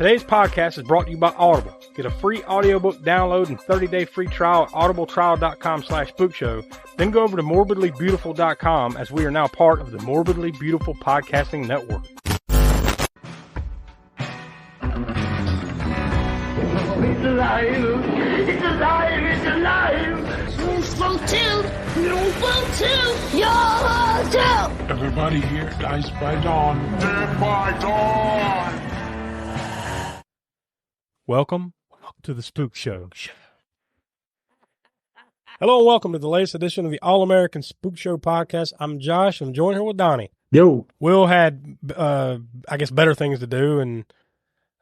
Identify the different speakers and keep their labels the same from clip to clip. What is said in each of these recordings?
Speaker 1: Today's podcast is brought to you by Audible. Get a free audiobook download and 30-day free trial at audibletrial.com/spookshow. Then go over to morbidlybeautiful.com as we are now part of the Morbidly Beautiful Podcasting Network.
Speaker 2: It's alive! It's alive! It's alive! You float too! You float too! You're too!
Speaker 3: Everybody here dies by dawn. Dead by dawn!
Speaker 1: Welcome to the Spook Show. Hello and welcome to the latest edition of the All-American Spook Show podcast. I'm Josh. I'm joined here with Donnie.
Speaker 4: Yo.
Speaker 1: Will had, I guess, better things to do, and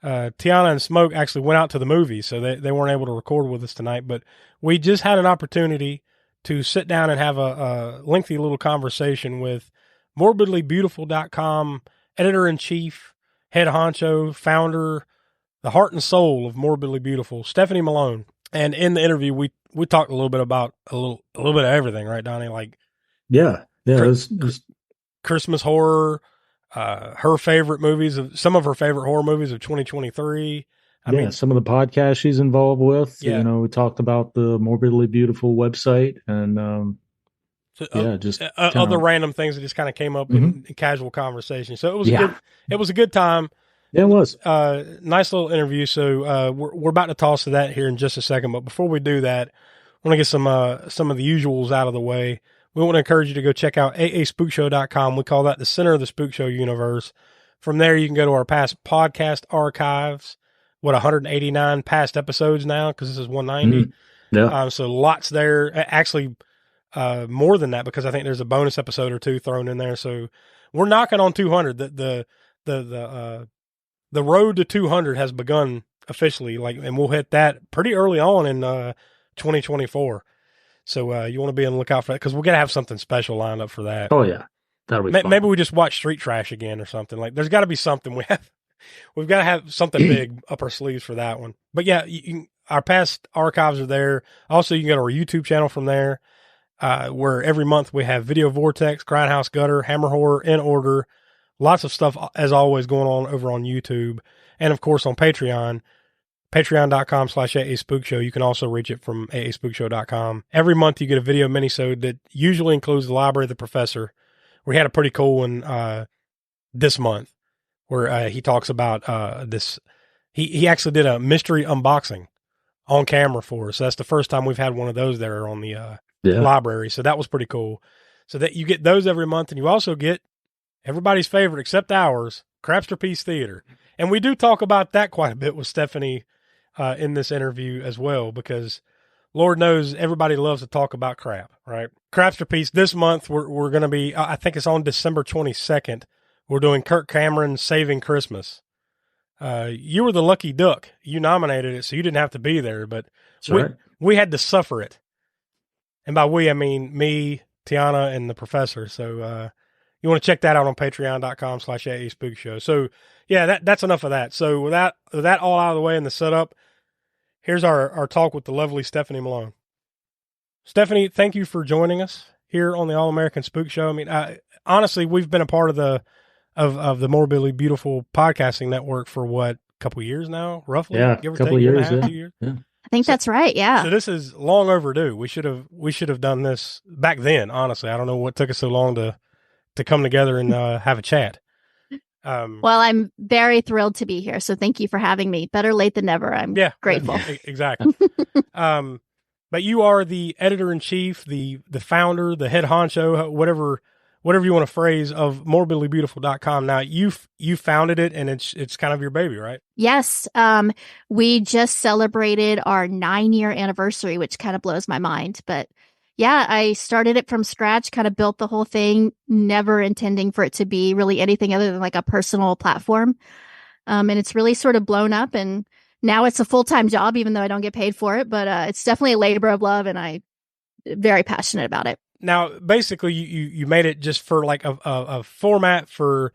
Speaker 1: Tiana and Smoke actually went out to the movies, so they weren't able to record with us tonight. But we just had an opportunity to sit down and have a lengthy little conversation with morbidlybeautiful.com editor-in-chief, head honcho, founder, the heart and soul of Morbidly Beautiful, Stephanie Malone. And in the interview, we talked a little bit about a little bit of everything, right, Donnie? Like,
Speaker 4: yeah, it was
Speaker 1: Christmas horror, her favorite movies, some of her favorite horror movies of 2023. I mean,
Speaker 4: some of the podcasts she's involved with.
Speaker 1: Yeah.
Speaker 4: You know, we talked about the Morbidly Beautiful website and
Speaker 1: other random things that just kind of came up in casual conversation. So it was a good time.
Speaker 4: Yeah, it was.
Speaker 1: Nice little interview. So we're about to toss to that here in just a second. But before we do that, I want to get some of the usuals out of the way. We want to encourage you to go check out aaspookshow.com. We call that the center of the Spook Show universe. From there, you can go to our past podcast archives. 189 past episodes now, because this is 190.
Speaker 4: Yeah.
Speaker 1: So lots there. Actually, more than that, because I think there's a bonus episode or two thrown in there. So we're knocking on 200. The road to 200 has begun officially, and we'll hit that pretty early on in 2024. So you want to be on the lookout for that, because we're gonna have something special lined up for that.
Speaker 4: Oh yeah, that'll be fun.
Speaker 1: Maybe we just watch Street Trash again or something. Like, there's got to be something we've got to have something big up our sleeves for that one. But yeah, our past archives are there. Also, you can go to our YouTube channel from there, where every month we have Video Vortex, Grindhouse Gutter, Hammer Horror, In Order. Lots of stuff, as always, going on over on YouTube. And, of course, on Patreon, patreon.com/AASpookShow. You can also reach it from AASpookshow.com. Every month you get a video minisode that usually includes the Library of the Professor. We had a pretty cool one this month where he talks about this. He actually did a mystery unboxing on camera for us. So that's the first time we've had one of those there on the library. So that was pretty cool. So that you get those every month, and you also get everybody's favorite, except ours, Crapster Piece Theater. And we do talk about that quite a bit with Stephanie in this interview as well, because Lord knows everybody loves to talk about crap, right? Crapster Piece, this month we're going to be, I think it's on December 22nd, we're doing Kirk Cameron's Saving Christmas. You were the lucky duck. You nominated it, so you didn't have to be there, but we had to suffer it. And by we, I mean me, Tiana, and the professor. So, you want to check that out on patreon.com/AASpookshow. So yeah, that's enough of that. So with that all out of the way in the setup, here's our talk with the lovely Stephanie Malone. Stephanie, thank you for joining us here on the All-American Spook Show. I mean, honestly, we've been a part of the Morbidly Beautiful Podcasting Network for a couple years now, roughly?
Speaker 4: Yeah,
Speaker 1: give or
Speaker 4: a couple
Speaker 1: take,
Speaker 4: years,
Speaker 1: 2 years.
Speaker 4: Yeah.
Speaker 5: I think that's right. Yeah.
Speaker 1: So this is long overdue. We should have done this back then. Honestly, I don't know what took us so long to come together and have a chat.
Speaker 5: Well, I'm very thrilled to be here. So thank you for having me. Better late than never. I'm grateful.
Speaker 1: Exactly. But you are the editor-in-chief, the founder, the head honcho, whatever you want to phrase, of morbidlybeautiful.com. Now you founded it, and it's kind of your baby, right?
Speaker 5: Yes. We just celebrated our 9-year anniversary, which kind of blows my mind, but yeah, I started it from scratch, kind of built the whole thing, never intending for it to be really anything other than like a personal platform. And it's really sort of blown up, and now it's a full-time job, even though I don't get paid for it, but it's definitely a labor of love, and I'm very passionate about it.
Speaker 1: Now, basically, you made it just for like a format to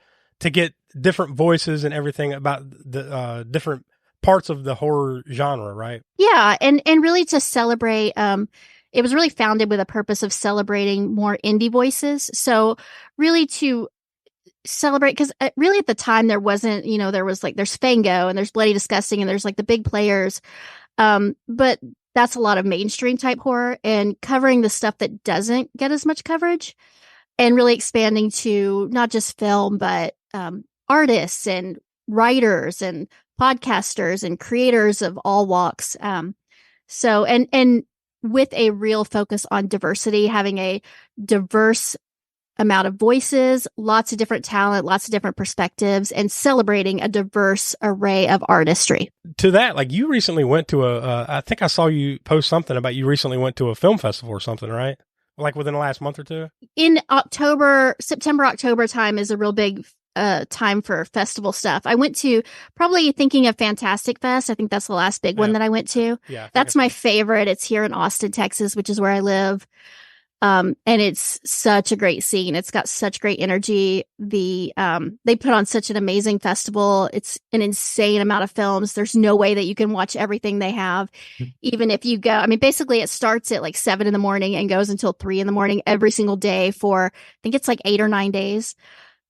Speaker 1: get different voices and everything about the different parts of the horror genre, right?
Speaker 5: Yeah, and really to celebrate. It was really founded with a purpose of celebrating more indie voices. So really to celebrate, because really at the time there wasn't, there was like, there's Fango and there's Bloody Disgusting and there's like the big players. But that's a lot of mainstream type horror, and covering the stuff that doesn't get as much coverage and really expanding to not just film, but artists and writers and podcasters and creators of all walks. So, and with a real focus on diversity, having a diverse amount of voices, lots of different talent, lots of different perspectives, and celebrating a diverse array of artistry.
Speaker 1: To that, like you recently went to I think I saw you post something about you recently went to a film festival or something, right? Like within the last month or two?
Speaker 5: In September, October time is a real big time for festival stuff. I went to, probably thinking of Fantastic Fest. I think that's the last big one that I went to.
Speaker 1: Yeah,
Speaker 5: that's my favorite. It's here in Austin, Texas, which is where I live. And it's such a great scene. It's got such great energy. They put on such an amazing festival. It's an insane amount of films. There's no way that you can watch everything they have. Even if you go, I mean, basically it starts at like 7 a.m. and goes until 3 a.m. every single day for, I think it's like 8 or 9 days.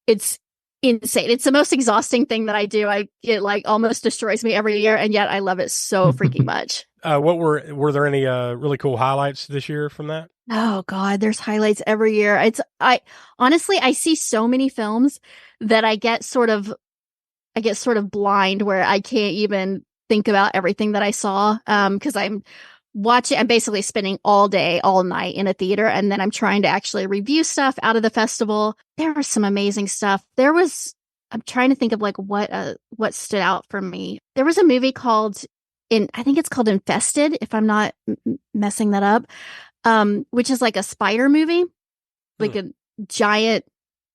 Speaker 5: It's insane. It's the most exhausting thing that I do. It like almost destroys me every year, and yet I love it so freaking much.
Speaker 1: What were there any really cool highlights this year from that?
Speaker 5: Oh God, there's highlights every year. I honestly, I see so many films that I get sort of blind, where I can't even think about everything that I saw. Cause I'm basically spending all day, all night in a theater. And then I'm trying to actually review stuff out of the festival. There was some amazing stuff. I'm trying to think of like what stood out for me. There was a movie I think it's called Infested, if I'm not messing that up. Which is like a spider movie, like a giant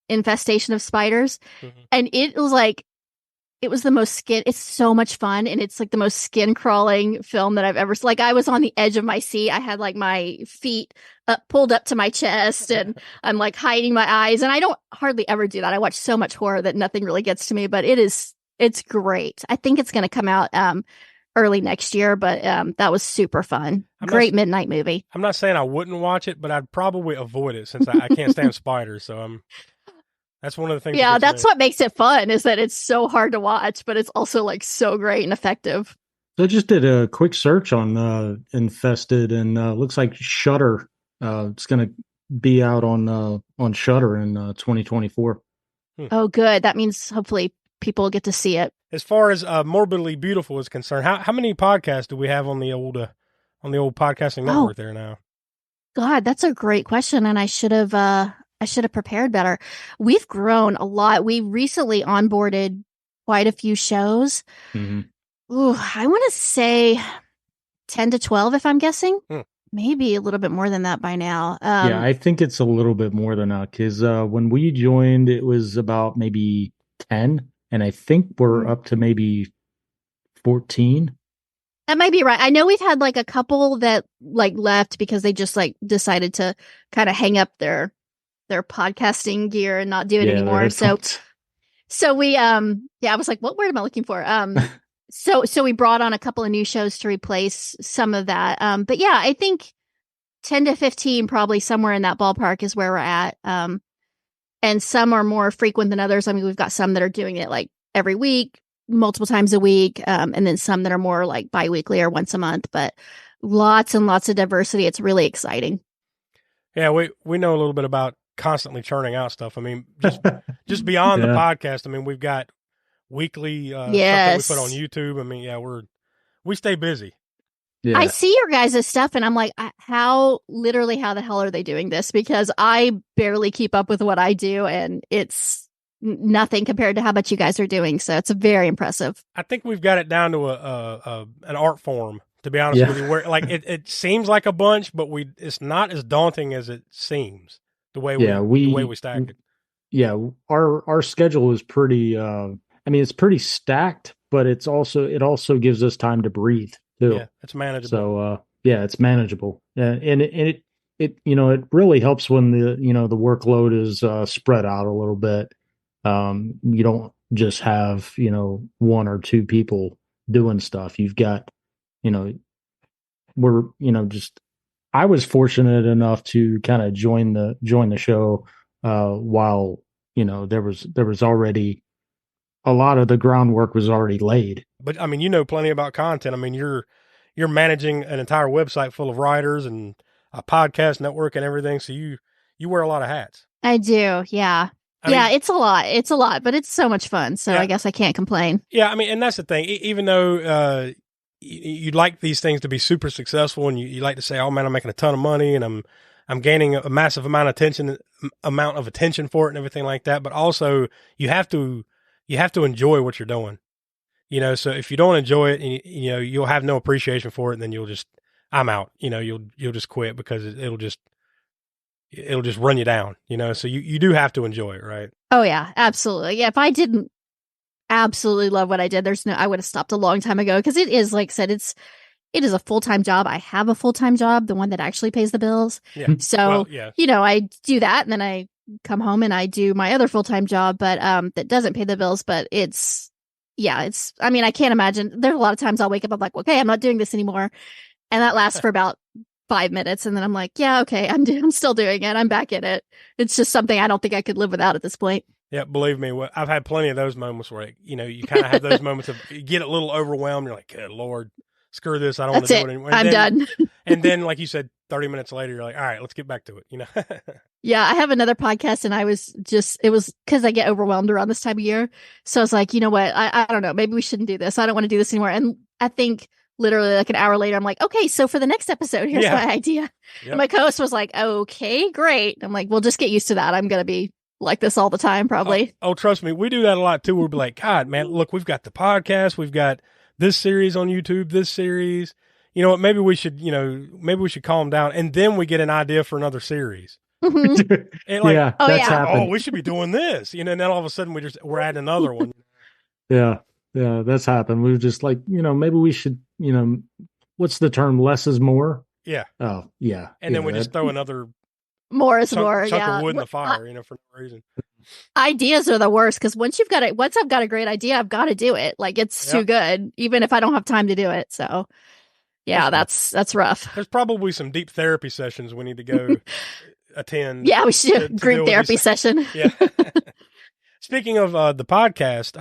Speaker 5: infestation of spiders. Mm-hmm. And it was the most it's so much fun. And it's like the most skin crawling film that I've ever, like I was on the edge of my seat. I had like my feet pulled up to my chest, and I'm like hiding my eyes. And I don't hardly ever do that. I watch so much horror that nothing really gets to me, but it's great. I think it's going to come out, early next year, but that was super fun. Great midnight movie.
Speaker 1: I'm not saying I wouldn't watch it, but I'd probably avoid it since I can't stand spiders. So that's one of the things.
Speaker 5: Yeah, that's what makes it fun, is that it's so hard to watch, but it's also like so great and effective.
Speaker 4: So I just did a quick search on Infested, and looks like Shudder. It's going to be out on Shudder in 2024.
Speaker 5: Oh, good. That means hopefully people get to see it.
Speaker 1: As far as Morbidly Beautiful is concerned, how many podcasts do we have on the old podcasting network there now?
Speaker 5: God, that's a great question, and I should have prepared better. We've grown a lot. We recently onboarded quite a few shows. Mm-hmm. Ooh, I want to say 10 to 12, if I'm guessing. Maybe a little bit more than that by now.
Speaker 4: Yeah, I think it's a little bit more than that, because when we joined, it was about maybe 10. And I think we're up to maybe 14.
Speaker 5: That might be right. I know we've had like a couple that like left because they just like decided to kind of hang up their podcasting gear and not do it anymore. So we I was like, what word am I looking for? So we brought on a couple of new shows to replace some of that. But yeah, I think 10 to 15, probably somewhere in that ballpark is where we're at. And some are more frequent than others. I mean, we've got some that are doing it like every week, multiple times a week. And then some that are more like biweekly or once a month, but lots and lots of diversity. It's really exciting.
Speaker 1: Yeah. We know a little bit about constantly churning out stuff. I mean, just beyond the podcast. I mean, we've got weekly stuff that we put on YouTube. I mean, we stay busy.
Speaker 5: Yeah. I see your guys' stuff and I'm like, how the hell are they doing this? Because I barely keep up with what I do, and it's nothing compared to how much you guys are doing. So it's very impressive.
Speaker 1: I think we've got it down to an art form, to be honest with you, where like it seems like a bunch, but it's not as daunting as it seems the way we stack it.
Speaker 4: Yeah. Our schedule is pretty, it's pretty stacked, but it also gives us time to breathe. Too.
Speaker 1: Yeah, it's manageable.
Speaker 4: So, it's manageable. And it really helps when the workload is spread out a little bit. You don't just have, one or two people doing stuff. You've got, I was fortunate enough to kind of join the show while there was already a lot of the groundwork was already laid.
Speaker 1: But I mean, you know plenty about content. I mean, you're managing an entire website full of writers and a podcast network and everything. So you wear a lot of hats.
Speaker 5: I do. Yeah.
Speaker 1: I
Speaker 5: Yeah.
Speaker 1: mean,
Speaker 5: It's a lot. It's a lot, but it's so much fun. So
Speaker 1: Yeah.
Speaker 5: I guess I can't complain.
Speaker 1: yeah, I mean, and that's the thing. Even though you'd like these things to be super successful, and you like to say, "Oh man, I'm making a ton of money, and I'm gaining a massive amount of attention for it, and everything like that." But also, you have to enjoy what you're doing. So if you don't enjoy it, and you'll have no appreciation for it, and then I'm out. You'll just quit because it'll just run you down. So you do have to enjoy it, right?
Speaker 5: Oh yeah, absolutely. Yeah. If I didn't absolutely love what I did, I would have stopped a long time ago, because it is, like I said, it is a full-time job. I have a full-time job, the one that actually pays the bills.
Speaker 1: Yeah.
Speaker 5: So,
Speaker 1: Well, yeah.
Speaker 5: I do that, and then I come home and I do my other full-time job, but that doesn't pay the bills. But I mean, I can't imagine. There's a lot of times I'll wake up, I'm like, okay, I'm not doing this anymore. And that lasts for about 5 minutes. And then I'm like, yeah, okay, I'm still doing it. I'm back in it. It's just something I don't think I could live without at this point.
Speaker 1: Yeah, believe me, I've had plenty of those moments where, you kind of have those moments of you get a little overwhelmed. You're like, good Lord, screw this. I don't want to do it anymore.
Speaker 5: I'm done.
Speaker 1: And then, like you said, 30 minutes later, you're like, all right, let's get back to it,
Speaker 5: Yeah, I have another podcast, and it was because I get overwhelmed around this time of year. So I was like, you know what? I don't know. Maybe we shouldn't do this. I don't want to do this anymore. And I think literally like an hour later, I'm like, okay, so for the next episode, here's my idea. Yep. And my co-host was like, okay, great. I'm like, well, just get used to that. I'm going to be like this all the time, probably.
Speaker 1: Oh, trust me. We do that a lot too. We'll be like, God, man, look, we've got the podcast. We've got this series on YouTube, this series. You know what? Maybe we should calm down. And then we get an idea for another series.
Speaker 5: Mm-hmm.
Speaker 4: That's happened.
Speaker 1: Oh, we should be doing this. And then all of a sudden we're adding another one.
Speaker 4: Yeah, that's happened. We were just like, maybe we should, what's the term? Less is more.
Speaker 1: Yeah.
Speaker 4: Oh, yeah.
Speaker 1: And then we just throw another
Speaker 5: more is more.
Speaker 1: Chunk of wood in the fire, for no reason.
Speaker 5: Ideas are the worst, because once I've got a great idea, I've got to do it. Like, it's too good, even if I don't have time to do it. So, yeah, that's rough.
Speaker 1: There's probably some deep therapy sessions we need to go attend.
Speaker 5: Yeah, we should do a group therapy session.
Speaker 1: Yeah. Speaking of the podcast,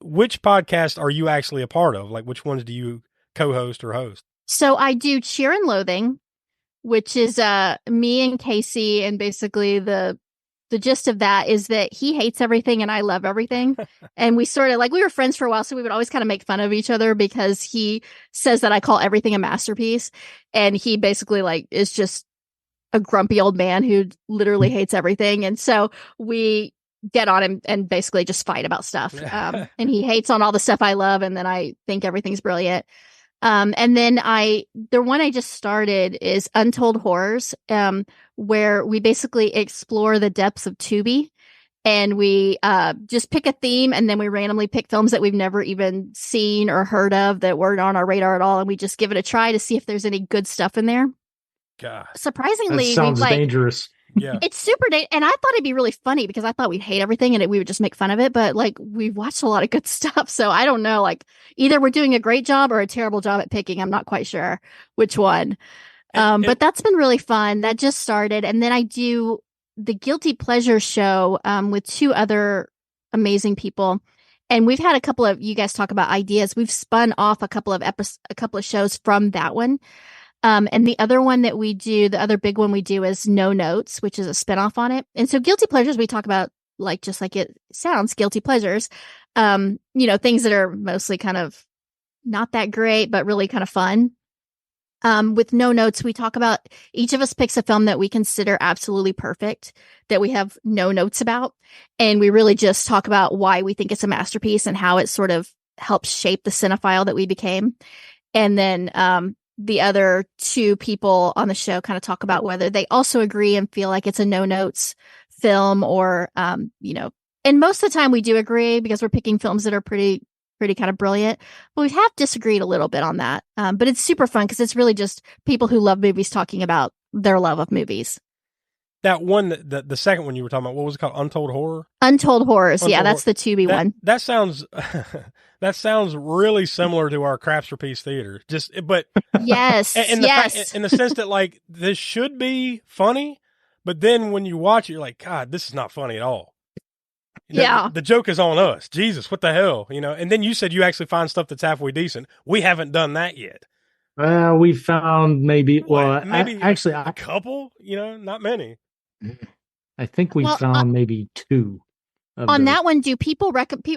Speaker 1: which podcast are you actually a part of? Like, which ones do you co-host or host?
Speaker 5: So I do Cheer and Loathing, which is me and Casey, and basically the gist of that is that he hates everything and I love everything. And we sort of, like, we were friends for a while, so we would always kind of make fun of each other, because he says that I call everything a masterpiece, and he basically, like, is just a grumpy old man who literally hates everything. And so we get on him and basically just fight about stuff. And he hates on all the stuff I love, and then I think everything's brilliant. And then the one I just started is Untold Horrors, where we basically explore the depths of Tubi, and we just pick a theme, and then we randomly pick films that we've never even seen or heard of, that weren't on our radar at all, and we just give it a try to see if there's any good stuff in there.
Speaker 1: God,
Speaker 4: that
Speaker 5: surprisingly,
Speaker 4: sounds dangerous.
Speaker 1: Yeah,
Speaker 5: it's super dangerous, and I thought it'd be really funny, because I thought we'd hate everything and we would just make fun of it. But, like, we've watched a lot of good stuff, so I don't know. Like, either we're doing a great job or a terrible job at picking. I'm not quite sure which one. But that's been really fun. That just started, and then I do the Guilty Pleasure show with two other amazing people. And we've had a couple of, you guys talk about ideas. We've spun off a couple of shows from that one. And the other one that we do, the other big one we do, is No Notes, which is a spinoff on it. And so Guilty Pleasures, we talk about, like, just like it sounds, guilty pleasures, things that are mostly kind of not that great, but really kind of fun. With No Notes, we talk about, each of us picks a film that we consider absolutely perfect, that we have no notes about. And we really just talk about why we think it's a masterpiece and how it sort of helps shape the cinephile that we became. And then, the other two people on the show kind of talk about whether they also agree and feel like it's a no notes film, or, and most of the time we do agree, because we're picking films that are pretty kind of brilliant, but we have disagreed a little bit on that. But it's super fun, because it's really just people who love movies talking about their love of movies.
Speaker 1: That one, the second one you were talking about, what was it called? Untold Horror?
Speaker 5: Untold Horrors. Yeah, that's the Tubi one.
Speaker 1: That sounds that sounds really similar to our Craps for Peace Theater. But
Speaker 5: yes,
Speaker 1: in the sense that, like, this should be funny, but then when you watch it, you're like, God, this is not funny at all.
Speaker 5: Yeah.
Speaker 1: The joke is on us. Jesus, what the hell? And then you said you actually find stuff that's halfway decent. We haven't done that yet.
Speaker 4: We found maybe,
Speaker 1: maybe
Speaker 4: actually,
Speaker 1: a couple, not many.
Speaker 4: I think we found maybe two.
Speaker 5: On that one, do people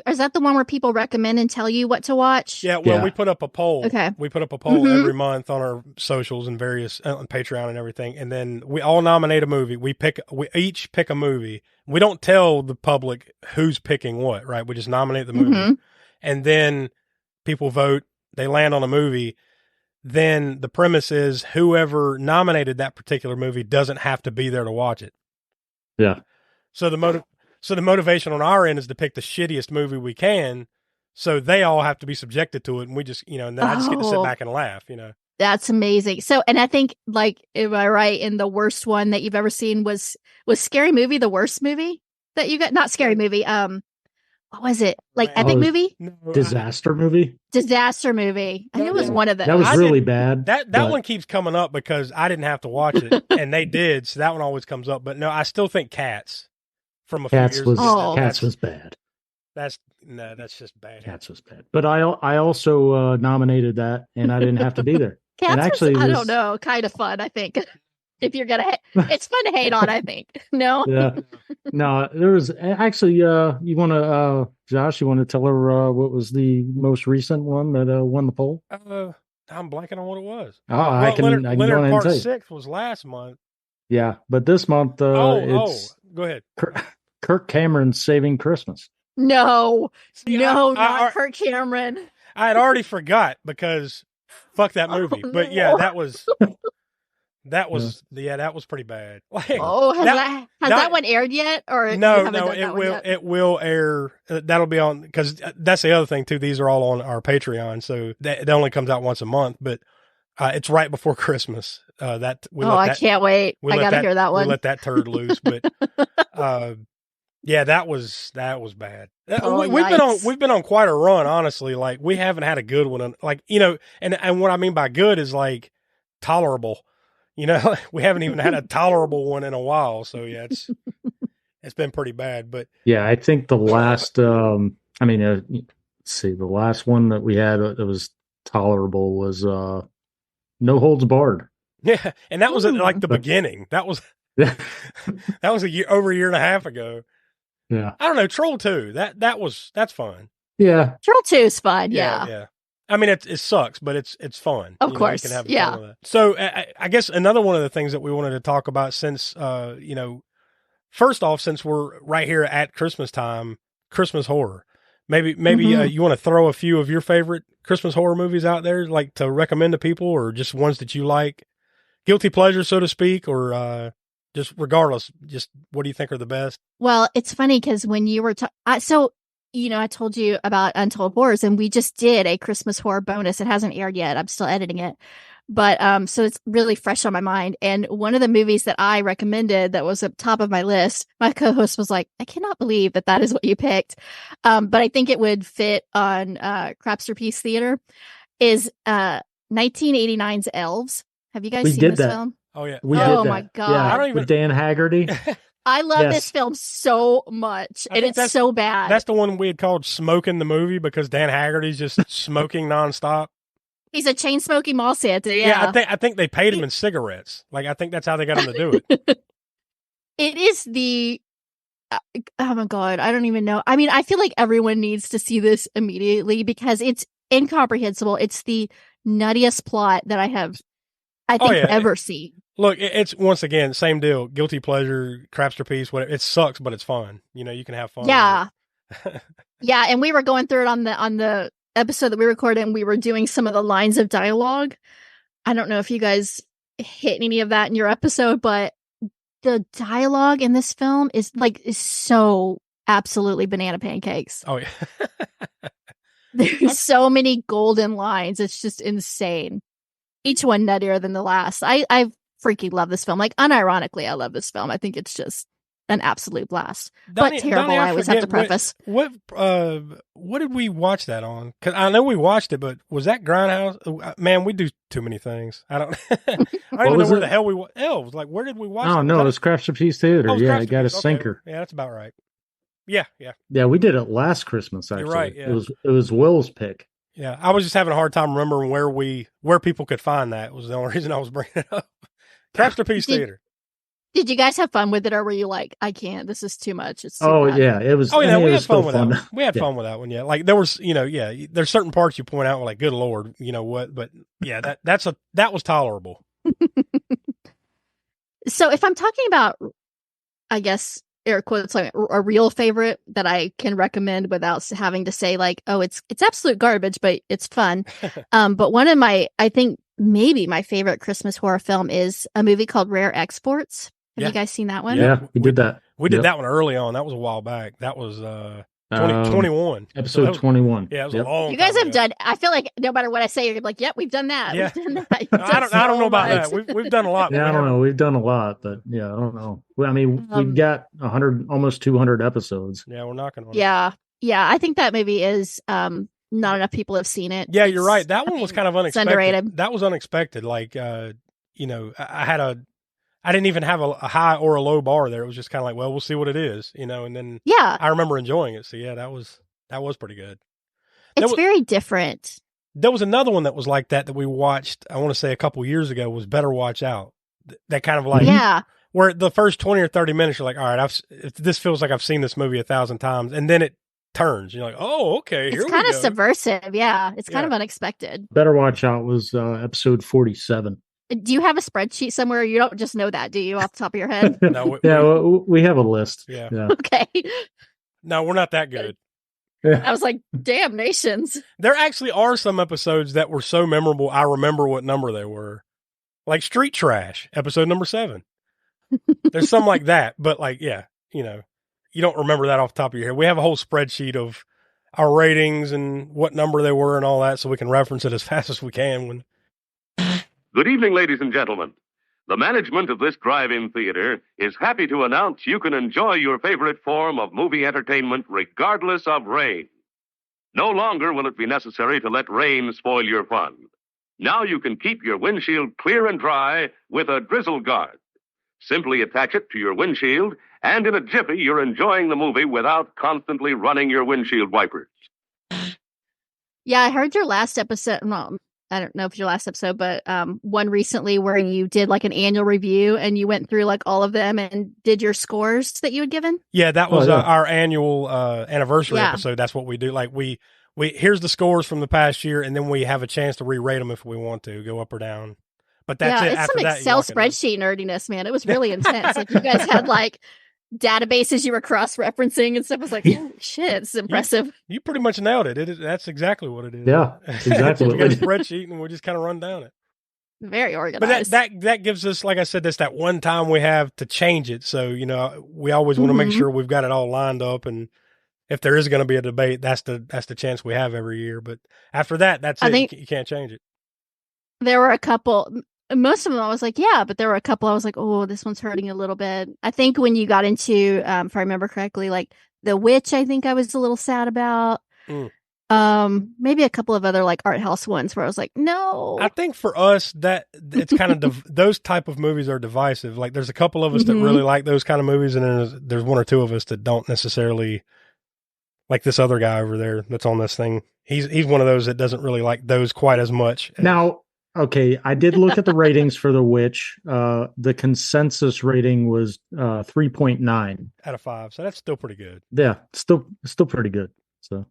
Speaker 5: is that the one where people recommend and tell you what to watch?
Speaker 1: Yeah, well, we put up a poll.
Speaker 5: Okay.
Speaker 1: We put up a poll every month on our socials and various on Patreon and everything, and then we all nominate a movie. We each pick a movie. We don't tell the public who's picking what, right? We just nominate the movie, and then people vote. They land on a movie. Then the premise is whoever nominated that particular movie doesn't have to be there to watch it.
Speaker 4: Yeah.
Speaker 1: So the motivation on our end is to pick the shittiest movie we can. So they all have to be subjected to it. And we just, and then I just get to sit back and laugh,
Speaker 5: That's amazing. So, and I think am I right? In the worst one that you've ever seen was Scary Movie, the worst movie that you got? Not Scary Movie. What was it? Epic movie?
Speaker 1: No,
Speaker 4: Disaster movie?
Speaker 5: Disaster movie. I think it was one of those.
Speaker 4: That was really bad.
Speaker 1: That one keeps coming up because I didn't have to watch it and they did. So that one always comes up. But no, I still think Cats from a few years ago.
Speaker 4: Cats was bad.
Speaker 1: That's just bad.
Speaker 4: Cats was bad. But I also nominated that and I didn't have to be there.
Speaker 5: Cats
Speaker 4: and actually
Speaker 5: I don't know, kind of fun, I think. If you're gonna, it's fun to hate on. I think. No.
Speaker 4: Yeah. No, there was actually. You want to, Josh? You want to tell her what was the most recent one that won the poll?
Speaker 1: I'm blanking on what it was.
Speaker 4: Oh, I can.
Speaker 1: Leonard Part 6 was last month.
Speaker 4: Yeah, but this month, it's
Speaker 1: go ahead.
Speaker 4: Kirk Cameron's Saving Christmas.
Speaker 5: No, not Kirk Cameron.
Speaker 1: I had already forgot because fuck that movie. But yeah, that was. That was pretty bad.
Speaker 5: Has that one aired yet? Or
Speaker 1: no, it will air. That'll be on because that's the other thing too. These are all on our Patreon, so it only comes out once a month. But it's right before Christmas. I
Speaker 5: can't wait. I gotta hear that one.
Speaker 1: We let that turd loose, but yeah, that was bad. We've been on quite a run, honestly. Like we haven't had a good one. And what I mean by good is like tolerable. We haven't even had a tolerable one in a while. So yeah, it's been pretty bad. But
Speaker 4: yeah, I think the last, let's see, the last one that we had that was tolerable was No Holds Barred.
Speaker 1: Yeah, and that was like the beginning. That was over a year and a half ago.
Speaker 4: Yeah,
Speaker 1: I don't know. Troll 2. That's fun.
Speaker 4: Yeah,
Speaker 5: Troll 2 is fun. Yeah.
Speaker 1: I mean, it sucks, but it's fun.
Speaker 5: Of course,
Speaker 1: you can have fun with that. So I guess another one of the things that we wanted to talk about since, first off, since we're right here at Christmas time, Christmas horror. Maybe you want to throw a few of your favorite Christmas horror movies out there, like to recommend to people, or just ones that you like, guilty pleasure, so to speak, or just regardless, just what do you think are the best?
Speaker 5: Well, it's funny because when you were I told you about Untold Horrors, and we just did a Christmas horror bonus. It hasn't aired yet. I'm still editing it. But so it's really fresh on my mind. And one of the movies that I recommended that was at the top of my list, my co-host was like, I cannot believe that is what you picked. But I think it would fit on Crapsterpiece Theater, is 1989's Elves. Have you guys seen this film?
Speaker 1: Oh, yeah.
Speaker 4: We did that.
Speaker 5: My God.
Speaker 4: Yeah, with Dan Haggerty.
Speaker 5: I love this film so much, and it's so bad.
Speaker 1: That's the one we had called Smoking the Movie because Dan Haggerty's just smoking nonstop.
Speaker 5: He's a chain smoking mall Santa.
Speaker 1: Yeah, I think they paid him in cigarettes. Like I think that's how they got him to do it.
Speaker 5: It is the oh my God, I don't even know. I mean, I feel like everyone needs to see this immediately because it's incomprehensible. It's the nuttiest plot that I think ever seen.
Speaker 1: Look, it's once again same deal. Guilty pleasure, Crapsterpiece, whatever. It sucks, but it's fun. You can have fun.
Speaker 5: Yeah, yeah. And we were going through it on the episode that we recorded, and we were doing some of the lines of dialogue. I don't know if you guys hit any of that in your episode, but the dialogue in this film is so absolutely banana pancakes.
Speaker 1: Oh yeah.
Speaker 5: There's so many golden lines. It's just insane. Each one nuttier than the last. I freaking love this film. Like, unironically, I love this film. I think it's just an absolute blast. But terrible, I always have to preface.
Speaker 1: What did we watch that on? Because I know we watched it, but was that Grindhouse? Man, we do too many things. I don't even know where the hell we Elves. Like, where did we watch it?
Speaker 4: Oh, no, it was Crapsterpiece Theater. Yeah, I got a sinker.
Speaker 1: Yeah, that's about right. Yeah, yeah.
Speaker 4: Yeah, we did it last Christmas. Actually,
Speaker 1: You're right. Yeah.
Speaker 4: It was Will's pick.
Speaker 1: Yeah, I was just having a hard time remembering where people could find that. Was the only reason I was bringing it up. Crapster Theater.
Speaker 5: Did you guys have fun with it, or were you like, I can't, this is too much? It's too bad.
Speaker 4: Yeah, it was.
Speaker 1: Oh, yeah, we
Speaker 4: had
Speaker 1: fun with that
Speaker 4: fun.
Speaker 1: one. We had fun with that one, yeah. Like, there was, there's certain parts you point out, like, good Lord, you know what? But, yeah, that was tolerable.
Speaker 5: So if I'm talking about, I guess, air quotes, like a real favorite that I can recommend without having to say, like, oh, it's absolute garbage, but it's fun. But one of I think maybe my favorite Christmas horror film is a movie called Rare Exports. Have you guys seen that one?
Speaker 4: Yeah, we did that.
Speaker 1: We did that one early on. That was a while back. That was 21.
Speaker 4: Episode 21.
Speaker 1: Yeah, it was a long
Speaker 5: You guys
Speaker 1: time
Speaker 5: have
Speaker 1: ago.
Speaker 5: done, I feel like no matter what I say, you're gonna be like, yep, we've done that.
Speaker 1: Yeah.
Speaker 5: We've done that. You've
Speaker 1: I
Speaker 5: done
Speaker 1: don't know about
Speaker 5: so
Speaker 1: that. We've done a lot.
Speaker 4: Yeah, I don't know. We've done a lot, but yeah, I don't know. Well, I mean, we've got 100, almost 200 episodes.
Speaker 1: Yeah, we're knocking on it.
Speaker 5: Yeah. I think that movie is not enough people have seen it.
Speaker 1: Yeah, you're right. That one was kind of unexpected.
Speaker 5: underrated.
Speaker 1: That was unexpected. Like, I didn't even have a high or a low bar there. It was just kind of like, well, we'll see what it is, and then
Speaker 5: Yeah.
Speaker 1: I remember enjoying it. So yeah, that was pretty good.
Speaker 5: It's very different.
Speaker 1: There was another one that was like that we watched, I want to say a couple years ago, was Better Watch Out. That kind of like, where the first 20 or 30 minutes, you're like, all right, this feels like I've seen this movie 1,000 times. And then it turns. You're like, oh, okay, here we go.
Speaker 5: It's kind of subversive. Yeah. It's kind of unexpected.
Speaker 4: Better Watch Out was episode 47.
Speaker 5: Do you have a spreadsheet somewhere? You don't just know that, do you, off the top of your head?
Speaker 1: No.
Speaker 4: We have a list.
Speaker 1: Yeah.
Speaker 5: Okay.
Speaker 1: No, we're not that good.
Speaker 5: I was like, damn nations.
Speaker 1: There actually are some episodes that were so memorable, I remember what number they were. Like Street Trash, episode number 7. There's some like that, but like, yeah, you don't remember that off the top of your head. We have a whole spreadsheet of our ratings and what number they were and all that, so we can reference it as fast as we can.
Speaker 6: Good evening, ladies and gentlemen. The management of this drive-in theater is happy to announce you can enjoy your favorite form of movie entertainment regardless of rain. No longer will it be necessary to let rain spoil your fun. Now you can keep your windshield clear and dry with a drizzle guard. Simply attach it to your windshield, and in a jiffy, you're enjoying the movie without constantly running your windshield wipers.
Speaker 5: Yeah, I heard your last episode. Well, I don't know if it's your last episode, but one recently where you did like an annual review and you went through like all of them and did your scores that you had given.
Speaker 1: Yeah, that was our annual anniversary episode. That's what we do. Like we here's the scores from the past year, and then we have a chance to re-rate them if we want to go up or down. But that's it.
Speaker 5: It's
Speaker 1: After
Speaker 5: some
Speaker 1: that,
Speaker 5: Excel spreadsheet nerdiness, man. It was really intense. Like you guys had like databases you were cross-referencing and stuff. I was like, holy shit, it's impressive.
Speaker 1: You pretty much nailed it. That's exactly what it is.
Speaker 4: Yeah, exactly.
Speaker 1: We got a spreadsheet and we just kind of run down it.
Speaker 5: Very organized.
Speaker 1: But that gives us, like I said, that's that one time we have to change it. So, we always want to make sure we've got it all lined up. And if there is going to be a debate, that's the chance we have every year. But after that, that's it. You can't change it.
Speaker 5: There were a couple. Most of them I was like, yeah, but there were a couple I was like, oh, this one's hurting a little bit. I think when you got into, if I remember correctly, like The Witch, I think I was a little sad about. Maybe a couple of other like art house ones where I was like, no.
Speaker 1: I think for us that it's kind of those type of movies are divisive. Like there's a couple of us that really like those kind of movies, and then there's one or two of us that don't necessarily like this other guy over there that's on this thing. He's one of those that doesn't really like those quite as much.
Speaker 4: Now, okay, I did look at the ratings for The Witch. The consensus rating was 3.9
Speaker 1: out of 5, so that's still pretty good.
Speaker 4: Yeah, still pretty good. So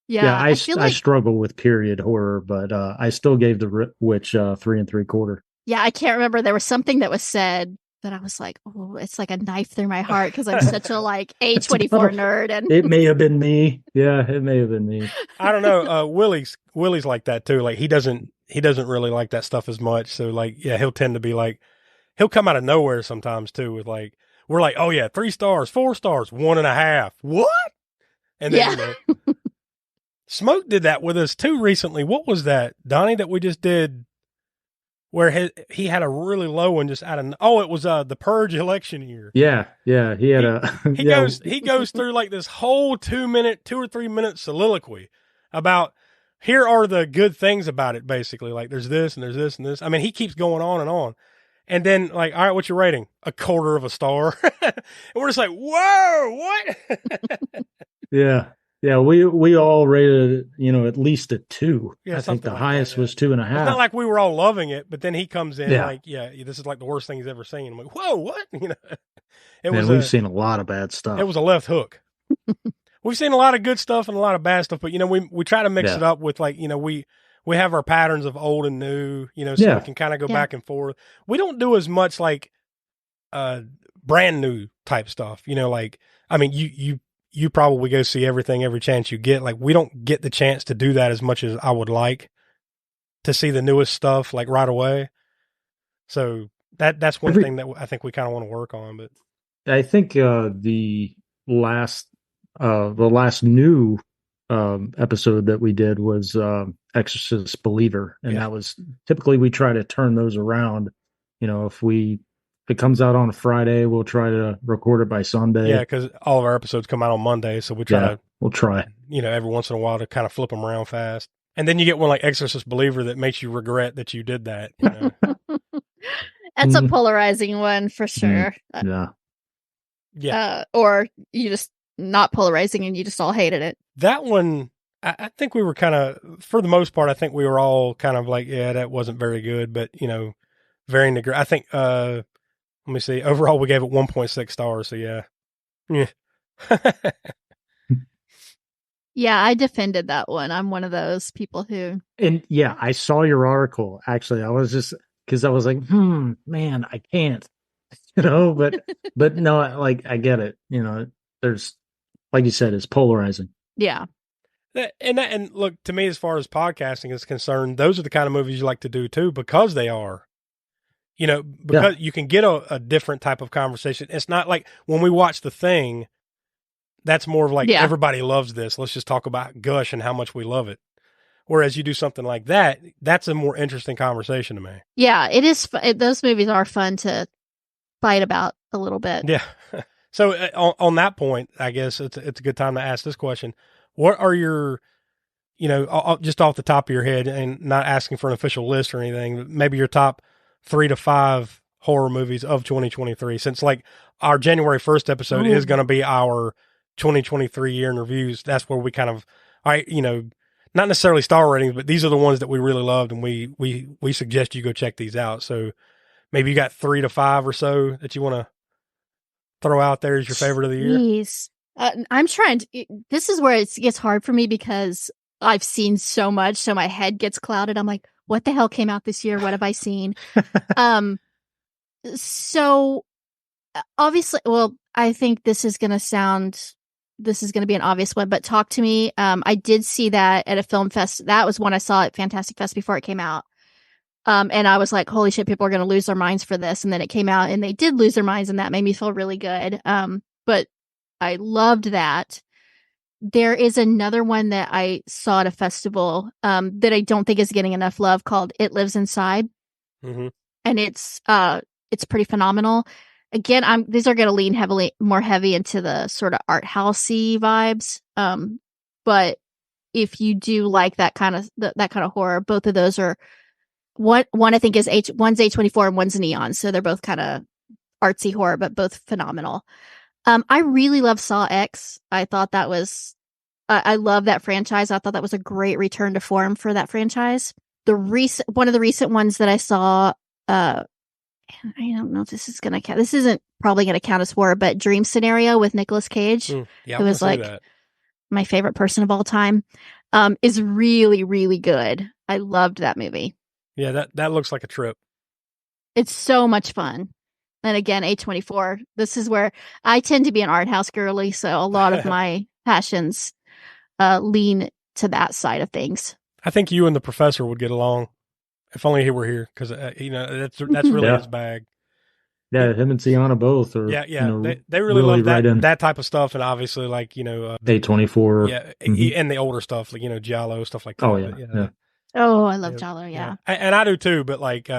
Speaker 5: yeah,
Speaker 4: I struggle with period horror, but I still gave The Witch 3 3/4.
Speaker 5: Yeah, I can't remember. There was something that was said that I was like, oh, it's like a knife through my heart because I'm such a like A24 nerd. And
Speaker 4: it may have been me. Yeah, it may have been me.
Speaker 1: I don't know. Willie's like that too. Like he doesn't really like that stuff as much. So like, yeah, he'll tend to be like, he'll come out of nowhere sometimes too with like, we're like, oh yeah, 3 stars, 4 stars, 1.5. What? And then Smoke did that with us too recently. What was that, Donnie, that we just did where he had a really low one just out of, it was the Purge election year.
Speaker 4: Yeah. He had
Speaker 1: he goes through like this whole 2 or 3 minute soliloquy about here are the good things about it, basically. Like there's this and there's this and this. I mean, he keeps going on and on. And then like, all right, what's your rating? 1/4 of a star. And we're just like, whoa, what?
Speaker 4: Yeah. Yeah. We all rated it, you know, at least a 2.
Speaker 1: Yeah,
Speaker 4: I think the
Speaker 1: something like
Speaker 4: highest
Speaker 1: that, yeah.
Speaker 4: was 2.5.
Speaker 1: It's not like we were all loving it, but then he comes in
Speaker 4: Yeah.
Speaker 1: like, yeah, this is like the worst thing he's ever seen. I'm like, whoa, what? You know,
Speaker 4: Man, we've seen a lot of bad stuff.
Speaker 1: it was a left hook. We've seen a lot of good stuff and a lot of bad stuff, but you know, we try to mix it up with like, you know, we have our patterns of old and new, you know, so we can kind of go back and forth. We don't do as much like brand new type stuff, you know, like, I mean, you probably go see everything every chance you get. Like, we don't get the chance to do that as much as I would like to see the newest stuff like right away. So that's one thing that I think we kind of want to work on. But
Speaker 4: I think the last new episode that we did was Exorcist Believer, and that was typically we try to turn those around. You know, if it comes out on a Friday, we'll try to record it by Sunday.
Speaker 1: Yeah, because all of our episodes come out on Monday, so we'll try. You know, every once in a while to kind of flip them around fast, and then you get one like Exorcist Believer that makes you regret that you did that. You know?
Speaker 5: That's a polarizing one for sure.
Speaker 4: Yeah.
Speaker 5: Or you just not polarizing and you just all hated it.
Speaker 1: That one, I think we were kind of, for the most part, I think we were all kind of like, yeah, that wasn't very good, but you know, varying degree. I think, let me see. Overall, we gave it 1.6 stars. So yeah.
Speaker 5: Yeah, I defended that one. I'm one of those people who.
Speaker 4: And yeah, I saw your article. Actually, I was just because I was like, man, I can't, you know. But no, like I get it. You know, there's like you said, it's polarizing.
Speaker 5: Yeah.
Speaker 1: And look, to me, as far as podcasting is concerned, those are the kind of movies you like to do too, because they are. You know, because you can get a different type of conversation. It's not like when we watch The Thing, that's more of like, everybody loves this. Let's just talk about gush and how much we love it. Whereas you do something like that, that's a more interesting conversation to me.
Speaker 5: Yeah, it is. Those movies are fun to fight about a little bit.
Speaker 1: Yeah. So on that point, I guess it's a good time to ask this question. What are your, you know, just off the top of your head and not asking for an official list or anything, maybe your top 3 to 5 horror movies of 2023, since like our January 1st episode is going to be our 2023 year in reviews. That's where we kind of, you know, not necessarily star ratings, but these are the ones that we really loved. And we suggest you go check these out. So maybe you got 3 to 5 or so that you want to throw out there as your favorite of the year.
Speaker 5: Jeez. I'm trying to, this is where it gets hard for me because I've seen so much. So my head gets clouded. I'm like, what the hell came out this year? What have I seen? So obviously, well, I think this is going to be an obvious one, but Talk to Me. I did see that at a film fest. That was one I saw at Fantastic Fest before it came out. And I was like, holy shit, people are going to lose their minds for this. And then it came out and they did lose their minds, and that made me feel really good. But I loved that. There is another one that I saw at a festival that I don't think is getting enough love, called It Lives Inside.
Speaker 1: Mm-hmm.
Speaker 5: And it's pretty phenomenal. Again, these are going to lean more heavy into the sort of art housey vibes. But if you do like that kind of horror, both of those are one I think is one's A24 and one's Neon. So they're both kind of artsy horror, but both phenomenal. I really love Saw X. I thought that was, I love that franchise. I thought that was a great return to form for that franchise. One of the recent ones that I saw, I don't know if this is going to count. This isn't probably going to count as horror, but Dream Scenario with Nicolas Cage, who was like my favorite person of all time, is really, really good. I loved that movie.
Speaker 1: Yeah, that looks like a trip.
Speaker 5: It's so much fun. And again, A24, this is where I tend to be an art house girly, so a lot of my passions lean to that side of things.
Speaker 1: I think you and the professor would get along if only he were here, because you know that's really his bag.
Speaker 4: Yeah, him and Sienna both are.
Speaker 1: Yeah.
Speaker 4: You know,
Speaker 1: they really love
Speaker 4: right
Speaker 1: that type of stuff, and obviously, like, you know,
Speaker 4: A24.
Speaker 1: Yeah, and the older stuff, like, you know, Giallo, stuff like that.
Speaker 4: Oh yeah.
Speaker 5: Oh, I love Giallo. Yeah,
Speaker 1: and I do too. But like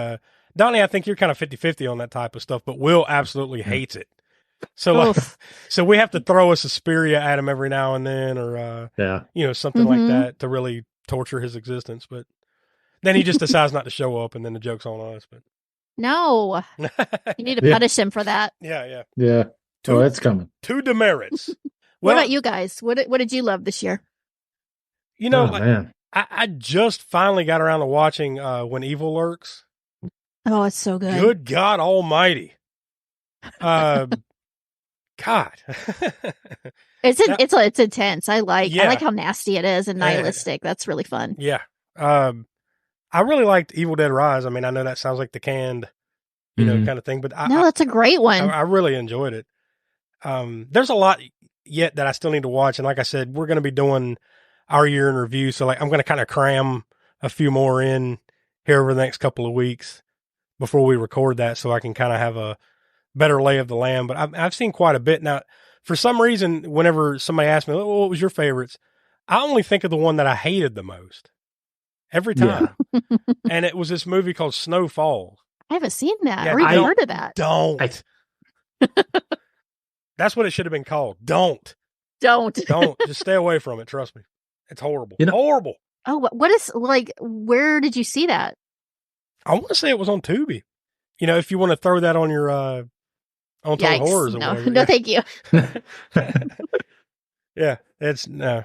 Speaker 1: Donnie, I think you're kind of 50-50 on that type of stuff, but Will absolutely hates it. So like, so we have to throw a Suspiria at him every now and then, or you know, something like that to really torture his existence. But then he just decides not to show up, and then the joke's on us. But
Speaker 5: No, you need to
Speaker 4: Yeah.
Speaker 5: punish him for that.
Speaker 1: Yeah.
Speaker 4: Yeah.
Speaker 1: Two-
Speaker 4: Oh, that's coming.
Speaker 1: Two demerits.
Speaker 5: What
Speaker 1: Well,
Speaker 5: about you guys? What did you love this year?
Speaker 1: you know,
Speaker 4: Oh, man.
Speaker 1: I just finally got around to watching When Evil Lurks.
Speaker 5: Oh, it's so good.
Speaker 1: Good God Almighty. God.
Speaker 5: It's intense. I like
Speaker 1: Yeah.
Speaker 5: how nasty it is and nihilistic. That's really fun.
Speaker 1: Yeah. I really liked Evil Dead Rise. I mean, I know that sounds like the canned,
Speaker 4: Mhm.
Speaker 1: kind of thing, but
Speaker 5: No, that's a great one.
Speaker 1: I really enjoyed it. There's a lot yet that I still need to watch. And like I said, we're going to be doing our year in review. So like, I'm going to kind of cram a few more in here over the next couple of weeks before we record that. So I can kind of have a better lay of the land, but I've seen quite a bit. Now, for some reason, whenever somebody asks me, "Oh, what was your favorites?" I only think of the one that I hated the most every time. And it was this movie called Snowfall.
Speaker 5: I haven't seen that
Speaker 1: Yeah,
Speaker 5: or even
Speaker 1: I
Speaker 5: heard of that.
Speaker 1: Don't. That's what it should have been called. Don't.
Speaker 5: Don't.
Speaker 1: Just stay away from it. Trust me. It's horrible.
Speaker 4: You know-
Speaker 1: Horrible.
Speaker 5: Oh, what is like? Where did you see that?
Speaker 1: I want to say it was on Tubi. If you want to throw that on your on Total
Speaker 5: Yikes.
Speaker 1: Horrors or
Speaker 5: No,
Speaker 1: whatever.
Speaker 5: no,
Speaker 1: Yeah.
Speaker 5: thank you.
Speaker 1: Yeah, it's no.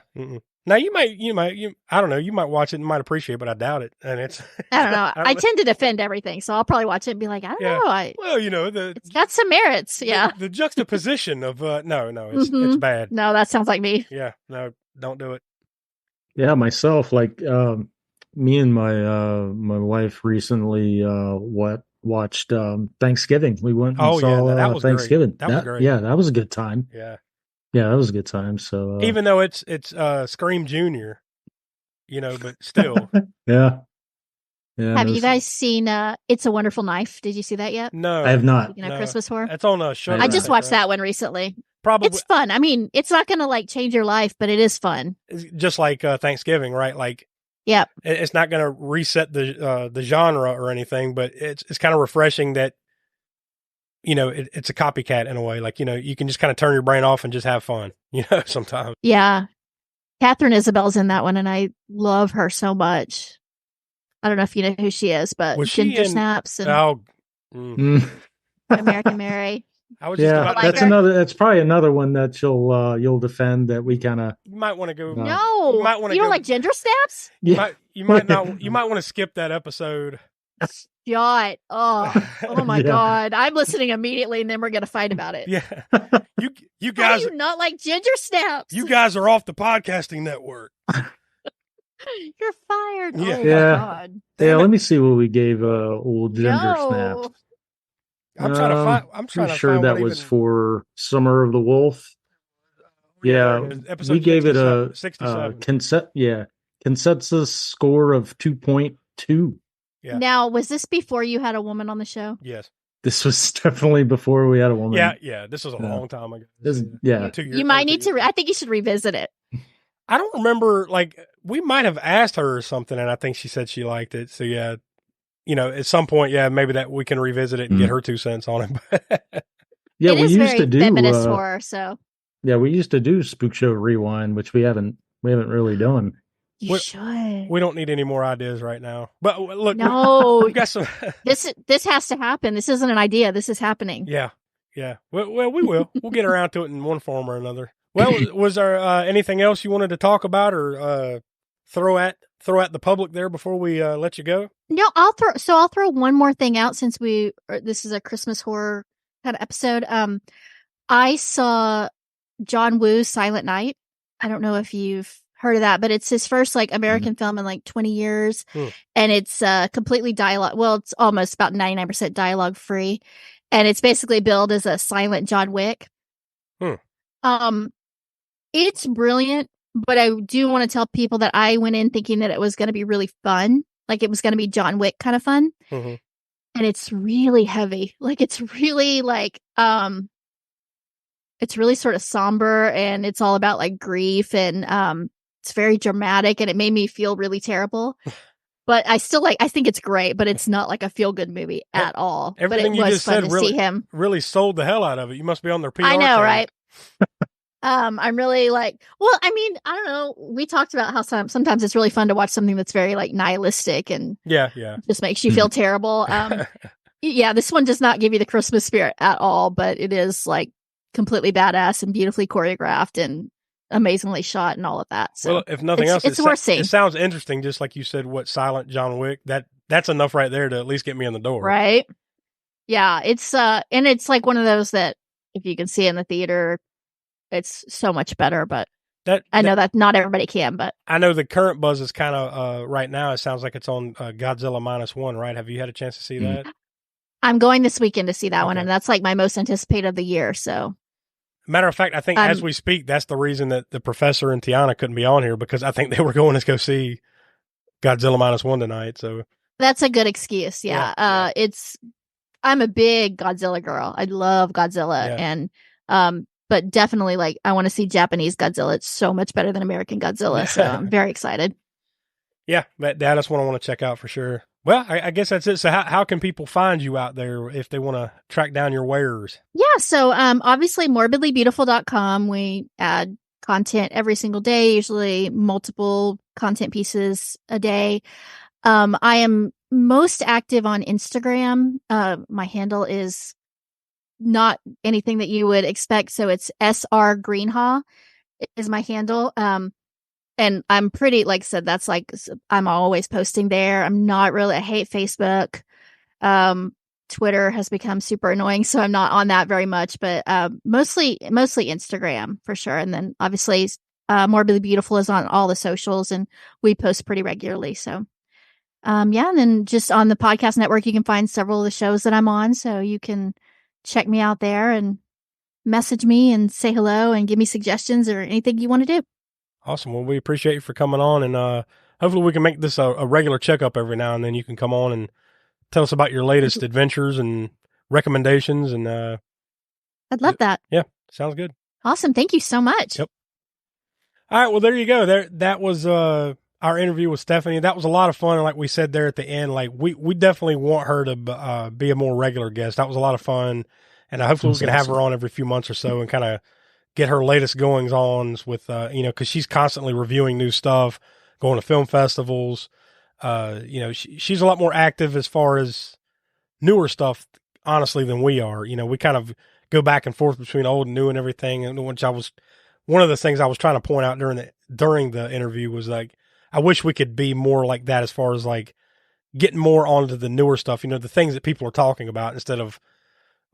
Speaker 1: Now you might, I don't know, you might watch it and might appreciate it, but I doubt it. And it's,
Speaker 5: I don't know.
Speaker 1: I don't
Speaker 5: I
Speaker 1: know.
Speaker 5: tend to defend everything, so I'll probably watch it and be like, I don't
Speaker 1: Yeah.
Speaker 5: know.
Speaker 1: well,
Speaker 5: It's got some merits. Yeah.
Speaker 1: the juxtaposition of no, it's
Speaker 5: Mhm.
Speaker 1: bad.
Speaker 5: No, that sounds like me.
Speaker 1: Yeah, no, don't do it.
Speaker 4: Yeah, myself, like me and my wife recently watched Thanksgiving. We went and
Speaker 1: Oh, yeah,
Speaker 4: saw
Speaker 1: that was great.
Speaker 4: Thanksgiving.
Speaker 1: That was great.
Speaker 4: Yeah, that was a good time.
Speaker 1: Yeah,
Speaker 4: Yeah, that was a good time. So
Speaker 1: even though it's Scream Junior, but still,
Speaker 4: yeah. Yeah.
Speaker 5: Have
Speaker 4: it
Speaker 5: you
Speaker 4: was-
Speaker 5: guys seen It's a Wonderful Knife? Did you see that yet?
Speaker 1: no,
Speaker 4: I have not.
Speaker 5: Speaking of
Speaker 1: No.
Speaker 5: Christmas horror.
Speaker 1: It's on a show.
Speaker 5: I just watched that one recently.
Speaker 1: Probably
Speaker 5: It's fun. I mean, it's not going to like change your life, but it is fun.
Speaker 1: just like Thanksgiving, right? Like,
Speaker 5: Yep.
Speaker 1: it's not going to reset the genre or anything, but it's kind of refreshing that it's a copycat in a way. Like you can just kind of turn your brain off and just have fun. Sometimes.
Speaker 5: Yeah. Catherine Isabel's in that one, and I love her so much. I don't know if you know who she is, but
Speaker 1: Was she
Speaker 5: Ginger
Speaker 1: in-
Speaker 5: Snaps and
Speaker 1: Oh,
Speaker 4: Mm.
Speaker 5: American Mary.
Speaker 1: I was just
Speaker 4: Yeah,
Speaker 1: about to
Speaker 5: like
Speaker 4: that's
Speaker 1: say,
Speaker 5: her.
Speaker 4: that's probably another one that you'll defend that we kind of
Speaker 1: you might want to go.
Speaker 4: No.
Speaker 5: No,
Speaker 1: You might wanna
Speaker 5: you don't
Speaker 1: go-
Speaker 5: like Ginger Snaps?
Speaker 1: You might not. You might want to skip that episode.
Speaker 5: God. Oh my
Speaker 4: Yeah.
Speaker 5: God. I'm listening immediately, and then we're going to fight about it.
Speaker 1: Yeah, you
Speaker 5: How
Speaker 1: guys,
Speaker 5: do you not like Ginger Snaps?
Speaker 1: you guys are off the podcasting network.
Speaker 5: You're fired.
Speaker 1: Yeah.
Speaker 5: Oh
Speaker 4: Yeah.
Speaker 5: my God.
Speaker 4: Yeah,
Speaker 1: Damn it.
Speaker 4: let me see what we gave old Ginger
Speaker 5: No.
Speaker 4: Snaps.
Speaker 1: I'm trying to find. I'm trying
Speaker 4: Pretty
Speaker 1: to
Speaker 4: sure
Speaker 1: find
Speaker 4: that
Speaker 1: what
Speaker 4: was
Speaker 1: even-
Speaker 4: for Summer of the Wolf. Yeah,
Speaker 1: episode
Speaker 4: we gave it a
Speaker 1: 67.
Speaker 4: consensus score of 2.2.
Speaker 1: Yeah.
Speaker 5: Now, was this before you had a woman on the show?
Speaker 1: Yes.
Speaker 4: This was definitely before we had a woman.
Speaker 1: Yeah. This was a
Speaker 4: Yeah.
Speaker 1: long time ago.
Speaker 4: Yeah.
Speaker 1: 2 years
Speaker 5: You might
Speaker 1: ago,
Speaker 5: need to. I think you should revisit it.
Speaker 1: I don't remember. Like, we might have asked her or something, and I think she said she liked it. So yeah, at some point, maybe that we can revisit it and get her 2 cents on it.
Speaker 4: Yeah,
Speaker 5: It
Speaker 4: we
Speaker 5: is
Speaker 4: used
Speaker 5: very
Speaker 4: to do
Speaker 5: feminist horror. So
Speaker 4: Yeah, we used to do Spook Show Rewind, which we haven't really done.
Speaker 5: you
Speaker 1: What-
Speaker 5: should.
Speaker 1: We don't need any more ideas right now. But look,
Speaker 5: No,
Speaker 1: we got some.
Speaker 5: this has to happen. This isn't an idea. This is happening.
Speaker 1: Yeah. Well, we will. We'll get around to it in one form or another. Well, was there anything else you wanted to talk about or throw at the public there before we let you go?
Speaker 5: No, I'll throw one more thing out since this is a Christmas horror kind of episode. I saw John Woo's Silent Night. I don't know if you've heard of that, but it's his first like American film in like 20 years. And it's completely dialogue. Well, it's almost about 99% dialogue free. And it's basically billed as a silent John Wick. It's brilliant, but I do want to tell people that I went in thinking that it was going to be really fun. Like it was going to be John Wick kind of fun.
Speaker 1: Mm-hmm.
Speaker 5: And it's really heavy. Like it's really like, it's really sort of somber and it's all about like grief and, it's very dramatic and it made me feel really terrible. But I think it's great, but it's not like a feel good movie at all.
Speaker 1: Everything
Speaker 5: but it
Speaker 1: you
Speaker 5: was
Speaker 1: just
Speaker 5: fun
Speaker 1: said
Speaker 5: to see him.
Speaker 1: really sold the hell out of it. You must be on their PR.
Speaker 5: I know,
Speaker 1: team.
Speaker 5: right? I'm really like, well, I mean, I don't know. We talked about how sometimes it's really fun to watch something that's very like nihilistic and
Speaker 1: Yeah.
Speaker 5: just makes you feel terrible. Yeah, this one does not give you the Christmas spirit at all, but it is like completely badass and beautifully choreographed and amazingly shot and all of that. So
Speaker 1: well, if nothing else,
Speaker 5: it's worth seeing.
Speaker 1: It sounds interesting, just like you said, what Silent John Wick. That's enough right there to at least get me in the door.
Speaker 5: Right. Yeah, it's and it's like one of those that if you can see in the theater, it's so much better, but I know that not everybody can, but
Speaker 1: I know the current buzz is kind of right now. It sounds like it's on Godzilla -1, right? Have you had a chance to see that?
Speaker 5: I'm going this weekend to see that one,
Speaker 1: Okay.
Speaker 5: and that's like my most anticipated of the year. So,
Speaker 1: Matter of fact, I think as we speak, that's the reason that the professor and Tiana couldn't be on here, because I think they were going to go see Godzilla -1 tonight. So
Speaker 5: that's a good excuse. Yeah. I'm a big Godzilla girl. I love Godzilla, and but definitely like I want to see Japanese Godzilla. It's so much better than American Godzilla. So I'm very excited.
Speaker 1: Yeah, that's one I want to check out for sure. Well, I guess that's it. So how can people find you out there if they want to track down your wares?
Speaker 5: Yeah. So obviously morbidlybeautiful.com. We add content every single day, usually multiple content pieces a day. I am most active on Instagram. My handle is not anything that you would expect. So it's SR Greenhaw is my handle. And I'm pretty, like I said, that's like, I'm always posting there. I'm not really, I hate Facebook. Twitter has become super annoying, so I'm not on that very much, but mostly Instagram for sure. And then obviously Morbidly Beautiful is on all the socials, and we post pretty regularly. So and then just on the podcast network, you can find several of the shows that I'm on, so you can check me out there and message me and say hello and give me suggestions or anything you want to do.
Speaker 1: Awesome. Well, we appreciate you for coming on, and hopefully we can make this a regular checkup every now and then. You can come on and tell us about your latest adventures and recommendations. And
Speaker 5: I'd love that.
Speaker 1: Yeah, sounds good.
Speaker 5: Awesome. Thank you so much.
Speaker 1: Yep. All right. Well, there you go. That was our interview with Stephanie. That was a lot of fun. And like we said there at the end, like we definitely want her to be a more regular guest. That was a lot of fun, and hopefully we can have her on every few months or so and kind of get her latest goings ons with, because she's constantly reviewing new stuff, going to film festivals. She's a lot more active as far as newer stuff, honestly, than we are. We kind of go back and forth between old and new and everything. And which one of the things I was trying to point out during the interview was like, I wish we could be more like that as far as like getting more onto the newer stuff, the things that people are talking about instead of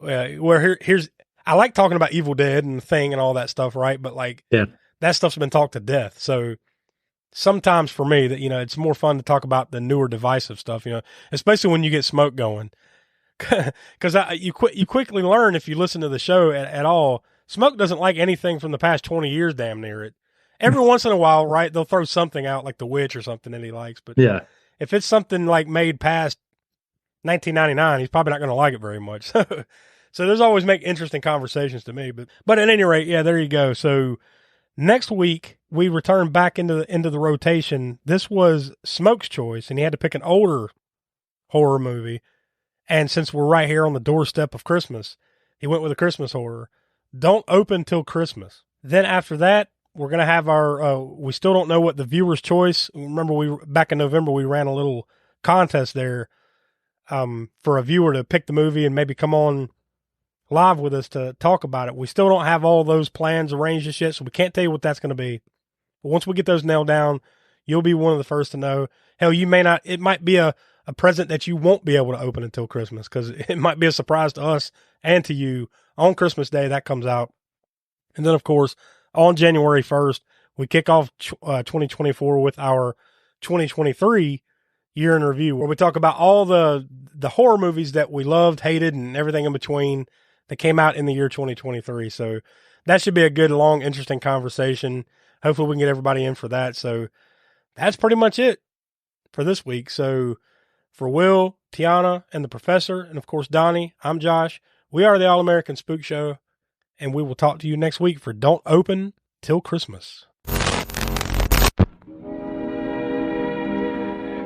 Speaker 1: here's, I like talking about Evil Dead and the Thing and all that stuff, right? But like, that stuff's been talked to death. So sometimes for me that, it's more fun to talk about the newer divisive stuff, especially when you get smoke going. Cause you quickly learn if you listen to the show at all, Smoke doesn't like anything from the past 20 years, damn near it. Every once in a while, right, they'll throw something out like The Witch or something that he likes. But if it's something like made past 1999, he's probably not going to like it very much. So those always make interesting conversations to me. But at any rate, yeah, there you go. So next week we return back into the rotation. This was Smoke's choice, and he had to pick an older horror movie. And since we're right here on the doorstep of Christmas, he went with a Christmas horror. Don't Open Till Christmas. Then after that, we're going to have our, we still don't know what the viewer's choice. Remember, back in November, we ran a little contest there for a viewer to pick the movie and maybe come on live with us to talk about it. We still don't have all those plans arranged just yet, so we can't tell you what that's going to be. But once we get those nailed down, you'll be one of the first to know. Hell, it might be a present that you won't be able to open until Christmas, because it might be a surprise to us and to you on Christmas Day. That comes out. And then, of course, on January 1st, we kick off 2024 with our 2023 year in review, where we talk about all the horror movies that we loved, hated, and everything in between that came out in the year 2023. So that should be a good, long, interesting conversation. Hopefully we can get everybody in for that. So that's pretty much it for this week. So for Will, Tiana, and the Professor, and of course Donnie, I'm Josh. We are the All-American Spook Show, and we will talk to you next week for Don't Open Till Christmas.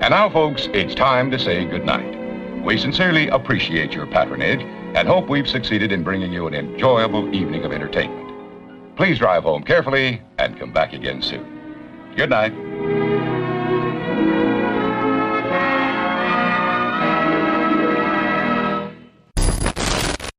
Speaker 7: And now, folks, it's time to say goodnight. We sincerely appreciate your patronage and hope we've succeeded in bringing you an enjoyable evening of entertainment. Please drive home carefully and come back again soon. Good night.